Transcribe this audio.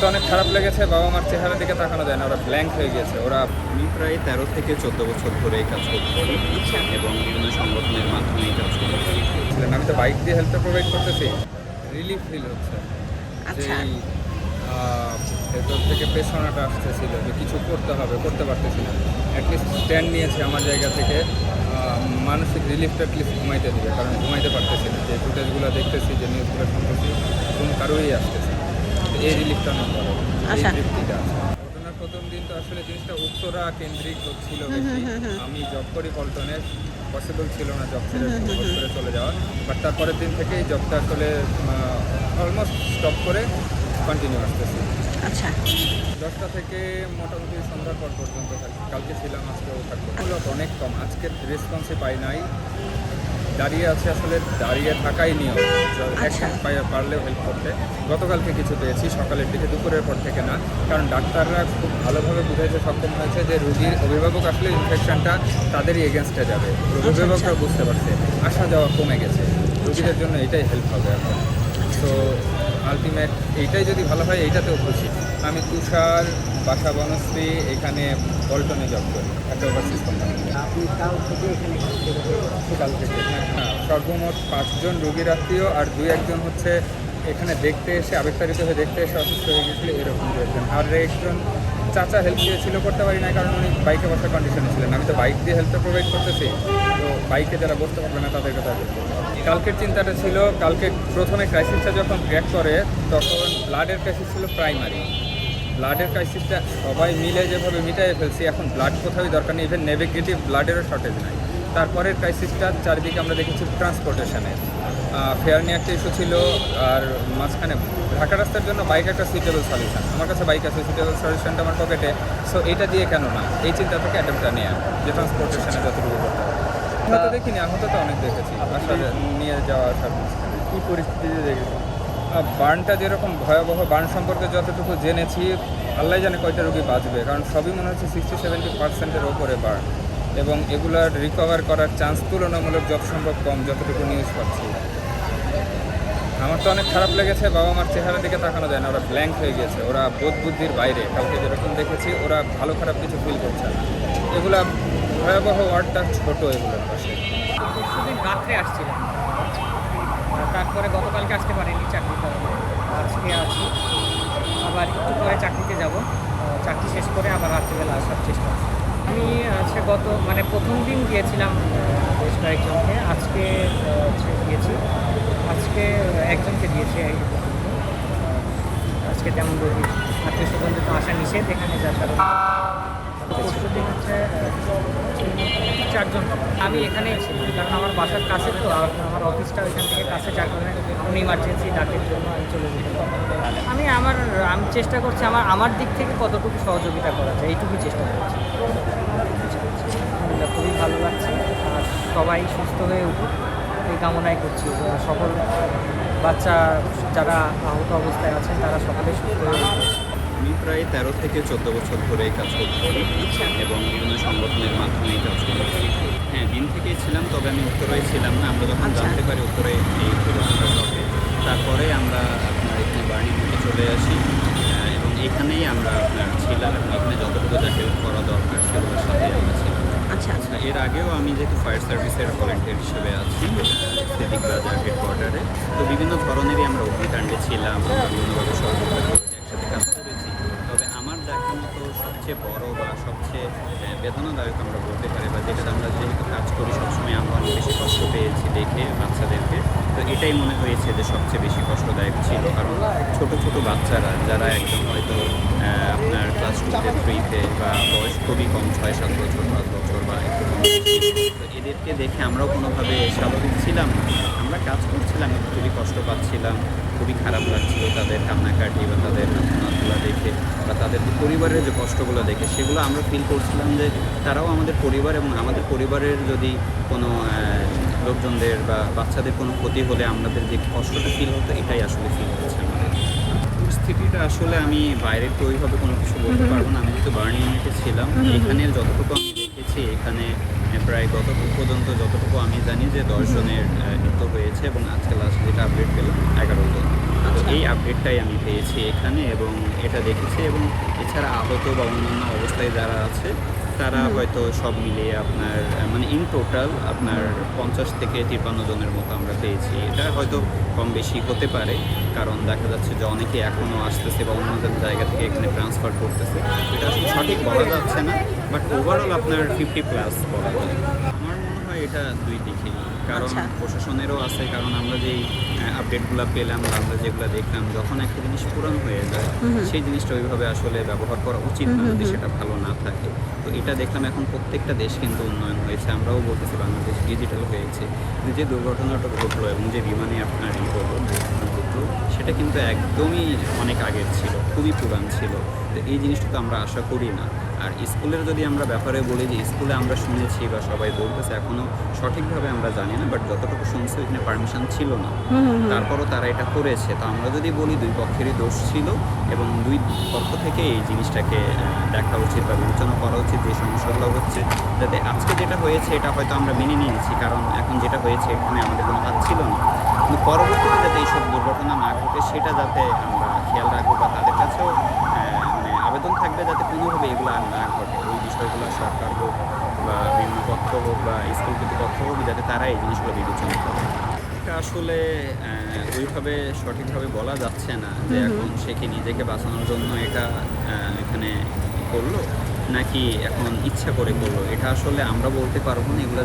তো অনেক খারাপ লেগেছে, বাবা মার চেহারার দিকে তাকানো যায় না, ওরা ব্ল্যাঙ্ক হয়ে গেছে। ওরা আমি প্রায় 13 থেকে 14 বছর ধরে এই কাজ করছি এবং বিভিন্ন সংগঠনের মাধ্যমে এই কাজ করছি। আমি তো বাইক দিয়ে হেল্পটা প্রোভাইড করতেছি, রিলিফ ফিল হচ্ছে যে আচ্ছা। ভেতর থেকে পেছনাটা আসতেছিল যে কিছু করতে হবে, করতে পারতেছি না। অ্যাটলিস্ট স্ট্যান্ড নিয়েছে আমার জায়গা থেকে, মানসিক রিলিফটা অ্যাটলিস্ট ঘুমাইতে দেবে, কারণ ঘুমাইতে পারতেছি না। যে ফুটেজগুলো দেখতেছি, যে নিউজগুলো শুনতেছি, কোনো কারোই আসতেছে না। তো এই রিলিফটা আমার বড়, এই আচ্ছা। তৃপ্তিটা আছে। ঘটনার প্রথম দিন তো আসলে জিনিসটা উত্তরা কেন্দ্রিক হচ্ছিল বেশি। আমি জব করি পল্টনে, পসিবল ছিল না জব ছেড়ে হুট করে চলে যাওয়া। বাট তারপরের দিন থেকে এই জবটা আসলে অলমোস্ট স্টপ করে কন্টিনিউ আসতেছি। আচ্ছা। 10টা থেকে মোটামুটি সন্ধ্যার পর পর্যন্ত থাকি। কালকে ছিলাম, আজকেও থাকবো। মূলত অনেক কম, আজকের রেসপন্সই পাই নাই। দাঁড়িয়ে আছে, আসলে দাঁড়িয়ে থাকাই নিয়ম, আচ্ছা। পারলেও হেল্প করতে। গতকালকে কিছু পেয়েছি সকালের দিকে, দুপুরের পর থেকে না, কারণ ডাক্তাররা খুব ভালোভাবে বুঝাইতে সক্ষম হয়েছে যে রুগীর অভিভাবক আসলে ইনফেকশনটা তাদেরই এগেনস্টে যাবে। অভিভাবকরা বুঝতে পারছে, আসা যাওয়া কমে গেছে, রুগীদের জন্য এটাই হেল্প হবে এখন। তো আলটিমেট এইটাই যদি ভালো হয়, এইটাতেও খুশি। আমি তুষার, বাসা বনশ্রী, এখানে পল্টনে জব করি, একটা ওভারসিজ কোম্পানি। আপনি কাল থেকে এখানে কাল থেকে হ্যাঁ, সর্বমোট 5 জন রোগীর আত্মীয় আর 2-1 জন হচ্ছে এখানে দেখতে এসে, আবেগতাড়িত হয়ে দেখতে এসে অসুস্থ হয়ে গেছিলো, এরকম 2-1 জন। আর একজন চাচা হেল্প দিয়েছিল, করতে পারি না কারণ উনি বাইকে বসার কন্ডিশনে ছিলেন। আমি তো বাইক দিয়ে হেল্পটা প্রোভাইড করতেছি, তো বাইকে যারা বসতে পারবে না তাদের কথা হেল্প করতে হবে। কালকের চিন্তাটা ছিল, কালকে প্রথমে ক্রাইসিসটা যখন ক্র্যাক করে তখন ব্লাডের ক্রাইসিস ছিল প্রাইমারি। ব্লাডের ক্রাইসিসটা সবাই মিলে যেভাবে মিটাই ফেলছি, এখন ব্লাড কোথাও দরকার নেই, ইভেন নেগেটিভ ব্লাডেরও শর্টেজ নাই। তারপরের ক্রাইসিসটা চারিদিকে আমরা দেখেছি ট্রান্সপোর্টেশনের, ফেয়ার নিয়ে একটা ইস্যু ছিল, আর মাঝখানে ঢাকা রাস্তার জন্য বাইক একটা সুইটেবল সলিউশন। আমার কাছে বাইক আছে, সুইটেবল সলিউশনটা আমার পকেটে, সো এটা দিয়ে কেন না, এই চিন্তা থেকে অ্যাটেম্পটা নেওয়া যে ট্রান্সপোর্টেশনে যতটুকু করতে হবে। আহত দেখিনি, আহত তো অনেক দেখেছি, আসলে নিয়ে যাওয়া আসার মাঝখানে কী পরিস্থিতিতে দেখেছি। বার্নটা যেরকম ভয়াবহ, বার্ন সম্পর্কে যতটুকু জেনেছি, আল্লাহ জানে কয়টা রোগী বাঁচবে, কারণ সবই মনে হচ্ছে 60-70% ওপরে বার্ন, এবং এগুলার রিকভার করার চান্স তুলনামূলক যত সম্ভব কম, যতটুকু নিউজ পাচ্ছি। আমার তো অনেক খারাপ লেগেছে, বাবা মার চেহারার দিকে তাকানো যায় না, ওরা ব্ল্যাঙ্ক হয়ে গেছে, ওরা বোধ বুদ্ধির বাইরে। কালকে যেরকম দেখেছি, ওরা ভালো খারাপ কিছু ফিল করছে না। এগুলা ভয়াবহ, ওয়ার্ডটা ছোট এগুলোর পাশে। পরশুদিন রাত্রে আসছিলাম, তারপরে গতকালকে আসতে পারিনি চাকরিতে, আজকে আছি। আবার একটু পরে চাকরিতে যাব, চাকরি শেষ করে আবার রাত্রিবেলা আসার চেষ্টা করছি। আমি প্রথম দিন গিয়েছিলাম বেশ কয়েকজনকে, আজকে গিয়েছি, আজকে একজনকে দিয়েছি। আজকে তেমন রোগী আত্মীয় স্বজনদের তো আসা নিষেধ এখানে, যার কারণে পরশুদিন হচ্ছে 4 জন। আমি এখানেই ছিলাম, কারণ আমার বাসার কাছে, তো আমার অফিসটা ওইখান থেকে কাছে, যার কারণে কোনো ইমার্জেন্সি ডাকের জন্য আমি চলে যেতে পারি। আমি চেষ্টা করছি আমার দিক থেকে কতটুকু সহযোগিতা করা যায়, এইটুকুই চেষ্টা করছি। আলহামদুলিল্লাহ, খুবই ভালো লাগছে, আর সবাই সুস্থ হয়ে উঠুক এই কামনাই করছি। সকল বাচ্চা যারা আহত অবস্থায় আছেন তারা সকলেই সুস্থ হয়ে উঠুক। আমি প্রায় 13 থেকে 14 বছর ধরে এই কাজ করছি এবং বিভিন্ন সংগঠনের মাধ্যমে এই কাজ করছি। হ্যাঁ, দিন থেকেই ছিলাম, তবে আমি উত্তরায় ছিলাম না। আমরা যখন জানতে পারি উত্তরায় এই দুর্ঘটনাটা ঘটে, তারপরে আমরা আপনার এখানে বার্নিংয়ে চলে আসি এবং এখানেই আমরা আপনার ছিলাম, এবং এখানে যতটুকু যা হেল্প করা দরকার সেগুলোর সাথে আমরা ছিলাম। আচ্ছা আচ্ছা। এর আগেও আমি যেহেতু ফায়ার সার্ভিসের ভলেন্টিয়ার হিসেবে আছি সিদ্দিক বাজার হেডকোয়ার্টারে, তো বিভিন্ন ধরনেরই আমরা অগ্নিকাণ্ডে ছিলাম, আমরা বিভিন্নভাবে সহযোগিতা করেছি, একসাথে কাজ করেছি। তবে আমার দেখা মতো সবচেয়ে বড় বা সবচেয়ে বেদনাদায়ক আমরা বলতে পারি, বা যেটা আমরা যেহেতু কাজ করি সবসময় আমরা অনেক বেশি কষ্ট পেয়েছি দেখে বাচ্চাদেরকে, তো এটাই মনে হয়েছে যে সবচেয়ে বেশি কষ্টদায়ক ছিল। কারণ ছোট ছোট বাচ্চারা যারা একদম হয়তো আপনার ক্লাস 2-তে 3-তে বা বয়স খুবই কম, 6-7 বছর 5 বছর বা একটু কম, তো এদেরকে দেখে আমরাও কোনোভাবে স্বাভাবিক ছিলাম না। আমরা কাজ করছিলাম, খুবই কষ্ট পাচ্ছিলাম, খুবই খারাপ লাগছিল তাদের কান্নাকাটি বা তাদের আত্মনাগুলো দেখে, বা তাদের পরিবারের যে কষ্টগুলো দেখে, সেগুলো আমরা ফিল করছিলাম যে তারাও আমাদের পরিবার, এবং আমাদের পরিবারের যদি কোনো লোকজনদের বা বাচ্চাদের কোনো ক্ষতি হলে আমাদের যে কষ্টটা ফিল হতো, এটাই আসলে ফিল হচ্ছে আমাদের। পরিস্থিতিটা আসলে আমি বাইরে তো ওইভাবে কোনো কিছু বলতে পারবো না। আমি যেহেতু বার্ন ইউনিটে ছিলাম, এখানের যতটুকু আমি দেখেছি, এখানে প্রায় গতটুকু পর্যন্ত যতটুকু আমি জানি যে 10 জনের মৃত্যু হয়েছে, এবং আজকে লাস্ট যেটা আপডেট পেলাম 11 জন। তো এই আপডেটটাই আমি পেয়েছি এখানে এবং এটা দেখেছি, এবং এছাড়া আহত বা অন্যান্য অবস্থায় যারা আছে তারা হয়তো সব মিলিয়ে আপনার মানে ইন টোটাল আপনার 50 থেকে 53 জনের মতো আমরা পেয়েছি। এটা হয়তো কম বেশি হতে পারে, কারণ দেখা যাচ্ছে যে অনেকে এখনও আসতেছে বা অন্য জায়গা থেকে এখানে ট্রান্সফার করতেছে। এটা আসলে সঠিক বলা যাচ্ছে না, বাট ওভারঅল আপনার 50+ বলা যায়। আমার মনে হয় এটা দুই দিকেই, কারণ আচ্ছা। প্রশাসনেরও আছে, কারণ আমরা যেই আপডেটগুলো পেলাম বা আমরা যেগুলো দেখলাম, যখন একটা জিনিস পুরান হয়ে যায় সেই জিনিসটা ওইভাবে আসলে ব্যবহার করা উচিত না যদি সেটা ভালো না থাকে। তো এটা দেখলাম এখন প্রত্যেকটা দেশ কিন্তু উন্নয়ন হয়েছে, আমরাও বলতেছি বাংলাদেশ ডিজিটাল হয়েছে। কিন্তু যে দুর্ঘটনাটা ঘটলো এবং যে বিমানে আপনার ঘটলো সেটা কিন্তু একদমই অনেক আগের ছিল, খুবই পুরান ছিল। তো এই জিনিসটা তো আমরা আশা করি না। আর স্কুলের যদি আমরা ব্যাপারে বলি, যে স্কুলে আমরা শুনেছি বা সবাই বলতেছে, এখনও সঠিকভাবে আমরা জানি না, বাট যতটুকু শুনছি ওইখানে পারমিশন ছিল না, তারপরও তারা এটা করেছে। তো আমরা যদি বলি দুই পক্ষেরই দোষ ছিল এবং দুই পক্ষ থেকে এই জিনিসটাকে দেখা উচিত বা বিবেচনা করা উচিত যে সমস্যাগুলো হচ্ছে, যাতে আজকে যেটা হয়েছে এটা হয়তো আমরা মেনে নিয়েছি, কারণ এখন যেটা হয়েছে এখানে আমাদের কোনো হাত ছিল না, কিন্তু পরবর্তীতে যাতে এইসব দুর্ঘটনা না ঘটে সেটা যাতে আমরা খেয়াল রাখবো বা তাদের কাছেও মানে আবেদন থাকবে যাতে কোনোভাবে এগুলো আর না ঘটে। ওই বিষয়গুলো সরকার হোক বা বিভিন্ন পক্ষ হোক বা স্কুল কর্তৃপক্ষ হোক, যাতে তারা এই জিনিসগুলো বিবেচনা করে। এটা আসলে ওইভাবে সঠিকভাবে বলা যাচ্ছে না যে এখন সে কি নিজেকে বাঁচানোর জন্য এটা এখানে করলো নাকি এখন ইচ্ছা করে করলো, এটা আসলে আমরা বলতে পারবো না। এগুলো